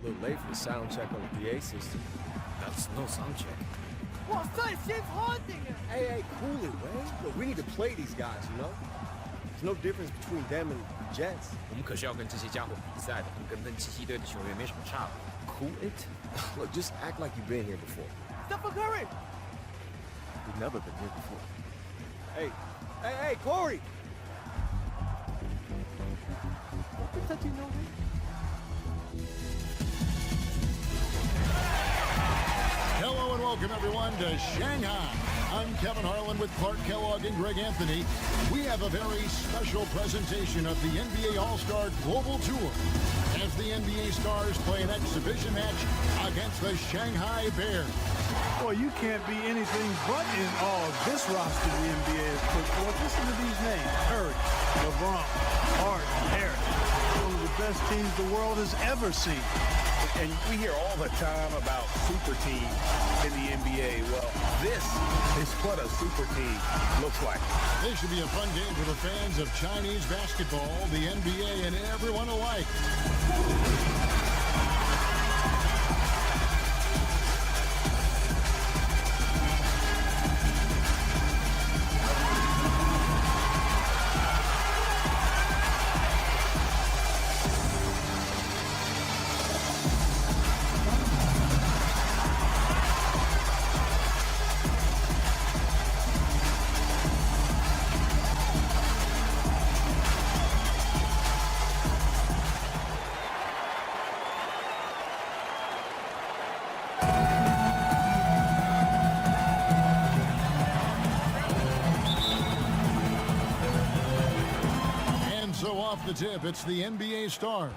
A little late for the sound check on the PA system. That's no sound check. Hey, cool it, man. Look, we need to play these guys, you know? There's no difference between them and the Jets. 我们可是要跟这些家伙比赛的，跟分七七队的球员没什么差吧 Cool it? Look, just act like you've been here before. Stephen Curry! We've never been here before. Hey, Corey! Hello and welcome everyone to Shanghai. I'm Kevin Harlan with Clark Kellogg and Greg Anthony. We have a very special presentation of the NBA All-Star Global Tour as the NBA Stars play an exhibition match against the Shanghai Bears. Boy, you can't be anything but in awe of this roster the NBA has put forth. Listen to these names: Curry, LeBron, Harden, Harris. One of the best teams the world has ever seen. And we hear all the time about super teams in the NBA. Well, this is what a super team looks like. This should be a fun game for the fans of Chinese basketball, the NBA, and everyone alike. Off the tip, it's the NBA Stars.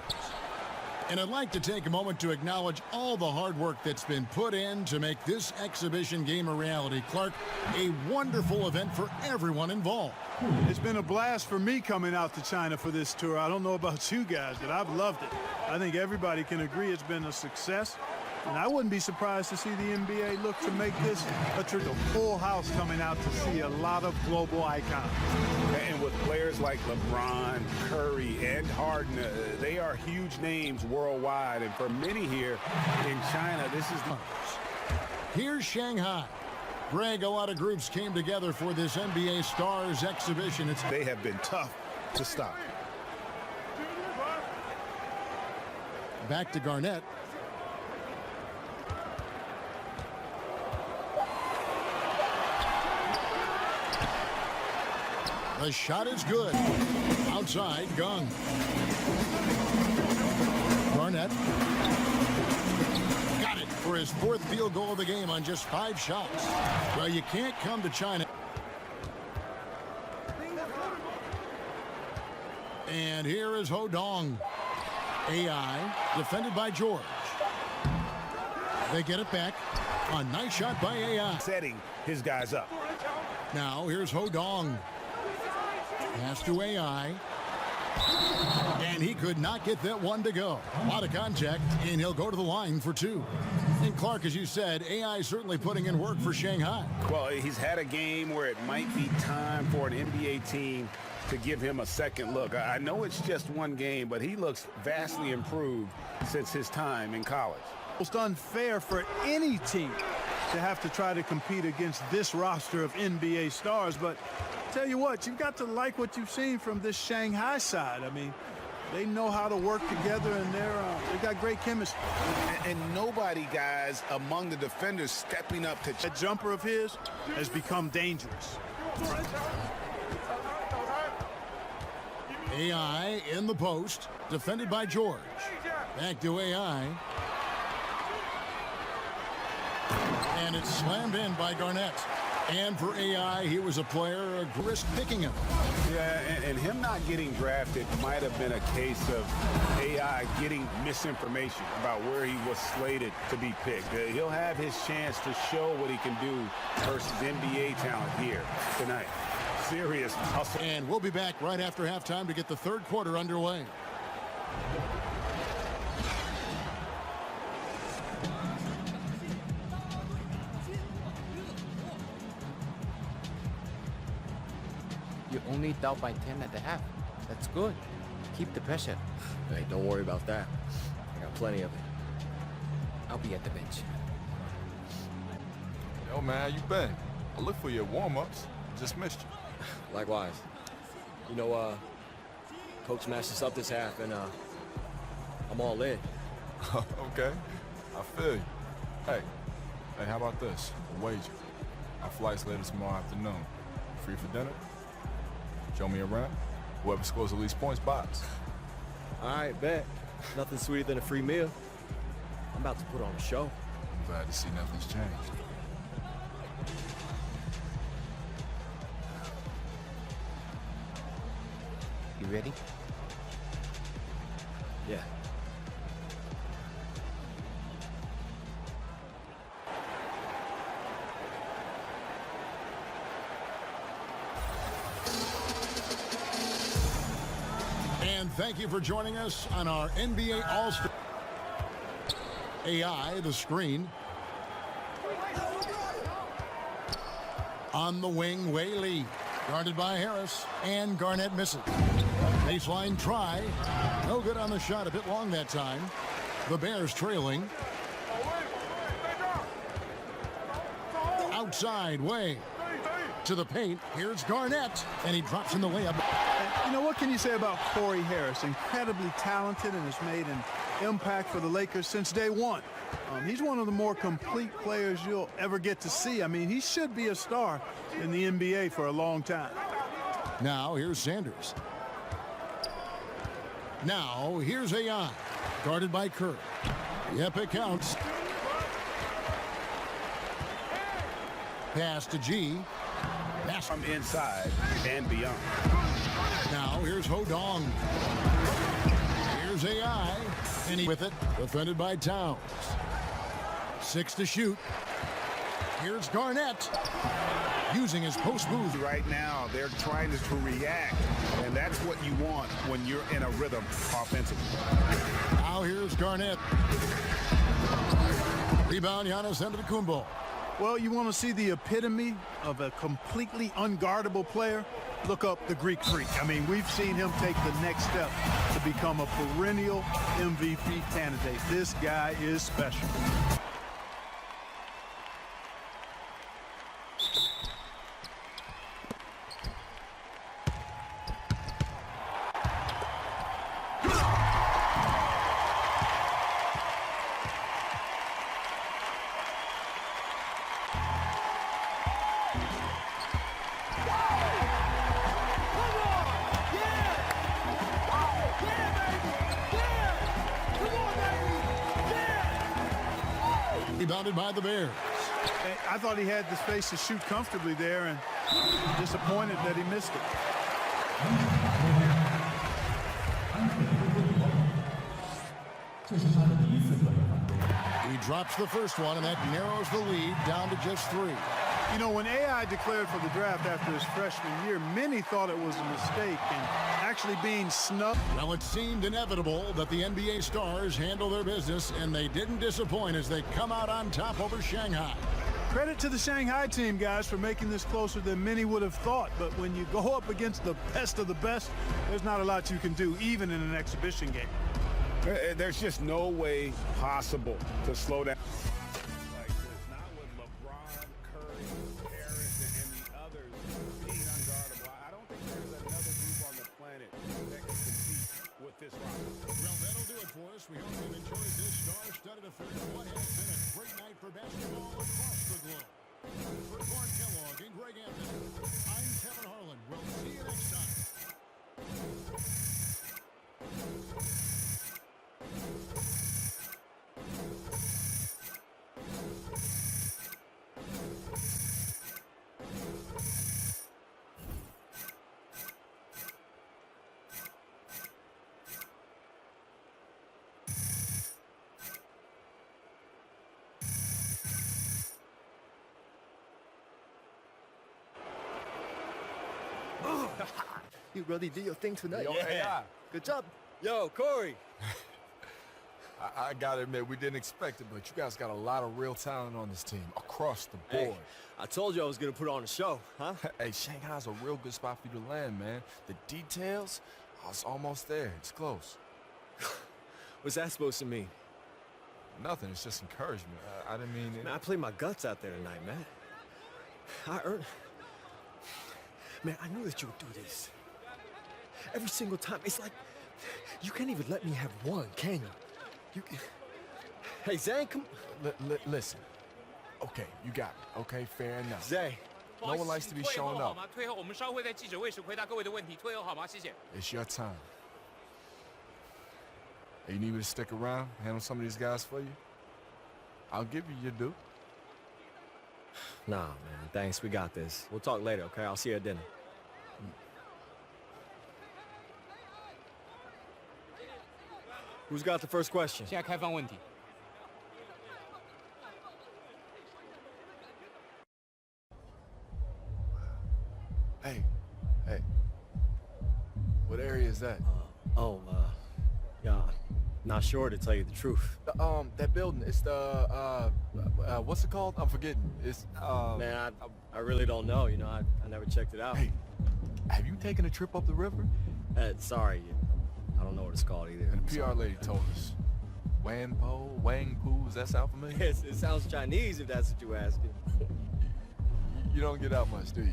And I'd like to take a moment to acknowledge all the hard work that's been put in to make this exhibition game a reality. Clark, a wonderful event for everyone involved. It's been a blast for me coming out to China for this tour. I don't know about you guys, but I've loved it. I think everybody can agree it's been a success. And I wouldn't be surprised to see the NBA look to make this a full house coming out to see a lot of global icons. And with players like LeBron, Curry, and Harden, they are huge names worldwide. And for many here in China, this is Here's Shanghai. Greg, a lot of groups came together for this NBA Stars exhibition. They have been tough to stop. Back to Garnett. The shot is good. Outside, Gung. Garnett. Got it for his fourth field goal of the game on just 5 shots. Well, you can't come to China. And here is Ho Dong. AI, defended by George. They get it back. A nice shot by AI. Setting his guys up. Now, here's Ho Dong. Pass to AI. And he could not get that one to go. A lot of contact, and he'll go to the line for 2. And Clark, as you said, AI is certainly putting in work for Shanghai. Well, he's had a game where it might be time for an NBA team to give him a second look. I know it's just one game, but he looks vastly improved since his time in college. It's unfair for any team to have to try to compete against this roster of NBA stars, but tell you what, you've got to like what you've seen from this Shanghai side. I mean, they know how to work together, and they got great chemistry. And nobody, guys, among the defenders stepping up to... That jumper of his has become dangerous. AI in the post, defended by George. Back to AI. And it's slammed in by Garnett. And for AI, he was a player at risk picking him. Yeah, and him not getting drafted might have been a case of AI getting misinformation about where he was slated to be picked. He'll have his chance to show what he can do versus NBA talent here tonight. Serious hustle. And we'll be back right after halftime to get the third quarter underway. You only down by 10 at the half. That's good. Keep the pressure. Hey, don't worry about that. I got plenty of it. I'll be at the bench. Yo, man, how you been? I looked for you at warm-ups. Just missed you. Likewise. You know, Coach matched us up this half, and I'm all in. Okay, I feel you. Hey, how about this? A wager. Our flight's later tomorrow afternoon. Free for dinner? Show me around. Whoever scores the least points buys. All right, bet. Nothing sweeter than a free meal. I'm about to put on a show. I'm glad to see nothing's changed. You ready? Yeah. And thank you for joining us on our NBA All-Star. AI, the screen. On the wing, Whaley. Guarded by Harris. And Garnett misses. Baseline try. No good on the shot. A bit long that time. The Bears trailing. Outside, Way. To the paint. Here's Garnett. And he drops in the layup. You know, what can you say about Corey Harris? Incredibly talented and has made an impact for the Lakers since day one. He's one of the more complete players you'll ever get to see. I mean, he should be a star in the NBA for a long time. Now, here's Sanders. Now, here's AI. Guarded by Kerr. Yep, it counts. Pass to G. Pass From inside and beyond. Now, here's Hodong. Here's AI. And he with it. Defended by Towns. 6 to shoot. Here's Garnett. Using his post move. Right now, they're trying to react, and that's what you want when you're in a rhythm offensively. Now here's Garnett. Rebound, Giannis Antetokounmpo. Well, you want to see the epitome of a completely unguardable player? Look up the Greek Freak. I mean, we've seen him take the next step to become a perennial MVP candidate. This guy is special. Rebounded by the Bears. I thought he had the space to shoot comfortably there, and disappointed that he missed it. He drops the first one, and that narrows the lead down to just 3. You know, when AI declared for the draft after his freshman year, many thought it was a mistake, and actually being snubbed. Well, it seemed inevitable that the NBA stars handle their business, and they didn't disappoint as they come out on top over Shanghai. Credit to the Shanghai team, guys, for making this closer than many would have thought. But when you go up against the best of the best, there's not a lot you can do, even in an exhibition game. There's just no way possible to slow down like this. Not with LeBron, Curry, Harris, and the others being unguardable. I don't think there's another group on the planet that can compete with this roster. Well, that'll do it for us. We hope you've enjoyed this star-studded affair of what has been a great night for basketball across the globe. For Clark Kellogg and Greg Anthony, I'm Kevin Harlan. We'll see you next time. You really did your thing tonight. Yo, AI. Good job. Yo, Corey. I gotta admit, we didn't expect it, but you guys got a lot of real talent on this team, across the board. Hey, I told you I was going to put on a show, huh? Hey, Shanghai's a real good spot for you to land, man. The details, I was almost there. It's close. What's that supposed to mean? Nothing, it's just encouragement. I didn't mean it. Man, I played my guts out there tonight, man. I earned... Man, I knew that you would do this. Every single time. It's like, you can't even let me have one, can you? Hey, Zane, come... Listen. Okay, you got it. Okay, fair enough. Zay. No one likes to be showing up. 退后，我们稍后会在记者会时回答各位的问题。退后好吗？谢谢。 It's your time. Hey, you need me to stick around, handle some of these guys for you? I'll give you your due. Nah, man, thanks. We got this. We'll talk later, okay? I'll see you at dinner. Who's got the first question? 现在开放问题。 Hey. What area is that? Yeah, not sure to tell you the truth. That building, it's the, what's it called? I'm forgetting. It's, Man, I really don't know, you know, I never checked it out. Hey, have you taken a trip up the river? Sorry, I don't know what it's called either. And the PR lady told us. Wang Po, does that sound familiar? Yes, it sounds Chinese if that's what you're asking. You don't get out much, do you?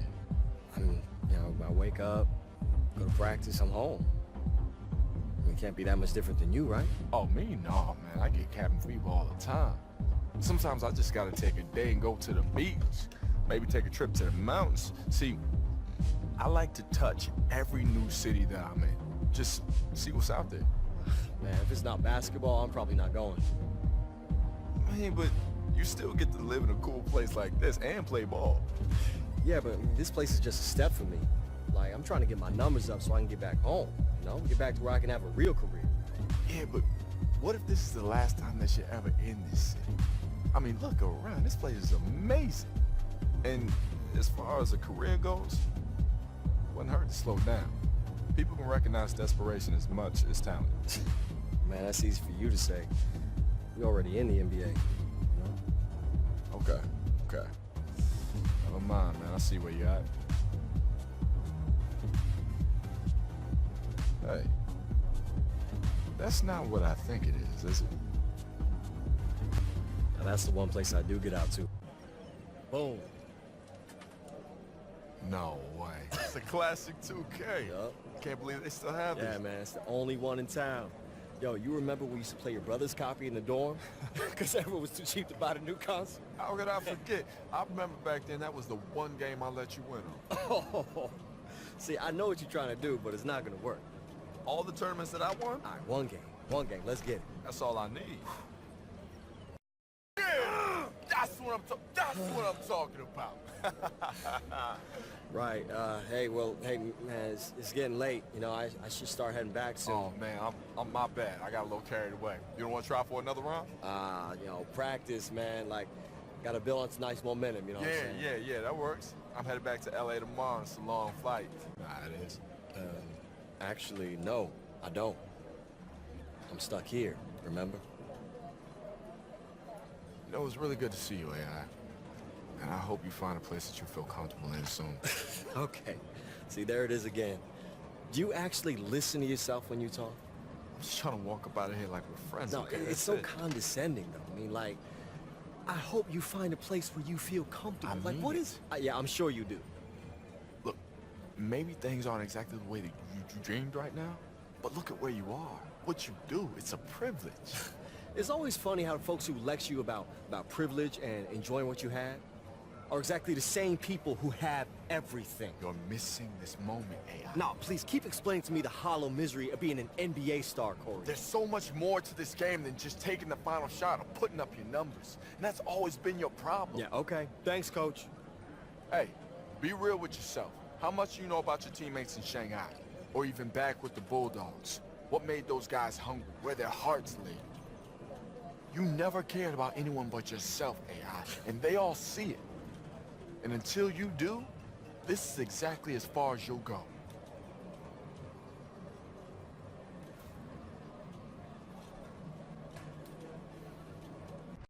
I mean, you know, I wake up, go to practice, I'm home. It can't be that much different than you, right? Oh, me? No, man. I get cabin fever all the time. Sometimes I just gotta take a day and go to the beach. Maybe take a trip to the mountains. See, I like to touch every new city that I'm in. Just see what's out there. Man, if it's not basketball, I'm probably not going. Man, but you still get to live in a cool place like this and play ball. Yeah, but I mean, this place is just a step for me. Like, I'm trying to get my numbers up so I can get back home, you know? Get back to where I can have a real career. Yeah, but what if this is the last time that you're ever in this city? I mean, look around. This place is amazing. And as far as a career goes, it wouldn't hurt to slow down. People can recognize desperation as much as talent. Man, that's easy for you to say. You're already in the NBA, you know? Okay. Never mind, man. I see where you're at. Hey, that's not what I think it is it? Now, that's the one place I do get out to. Boom. No way. It's a classic 2K. Yup. Can't believe they still have this. Yeah, man, it's the only one in town. Yo, you remember we used to play your brother's copy in the dorm? Because everyone was too cheap to buy the new console? How could I forget? I remember back then that was the one game I let you win on. Oh, see, I know what you're trying to do, but it's not going to work. All the tournaments that I won? All right, one game, let's get it. That's all I need. Yeah! That's what I'm talking about. Right, hey, man, it's getting late. You know, I should start heading back soon. Oh, man, I'm my bad. I got a little carried away. You don't want to try for another round? You know, practice, man, like, got to build on tonight's momentum, you know what I'm saying? Yeah, that works. I'm headed back to LA tomorrow. It's a long flight. Nah, it is. Actually, no, I don't. I'm stuck here, remember? You know, it was really good to see you, AI. And I hope you find a place that you feel comfortable in soon. Okay. See, there it is again. Do you actually listen to yourself when you talk? I'm just trying to walk up out of here like we're friends. No, okay? it's so condescending, though. I mean, like, I hope you find a place where you feel comfortable. I mean what is... yeah, I'm sure you do. Look, maybe things aren't exactly the way that you dreamed right now, but look at where you are. What you do, it's a privilege. It's always funny how the folks who lecture you about privilege and enjoying what you have are exactly the same people who have everything. You're missing this moment, AI. No, please, keep explaining to me the hollow misery of being an NBA star, Corey. There's so much more to this game than just taking the final shot or putting up your numbers. And that's always been your problem. Yeah, okay. Thanks, Coach. Hey, be real with yourself. How much do you know about your teammates in Shanghai? Or even back with the Bulldogs? What made those guys hungry? Where their hearts lay? You never cared about anyone but yourself, AI, and they all see it. And until you do, this is exactly as far as you'll go.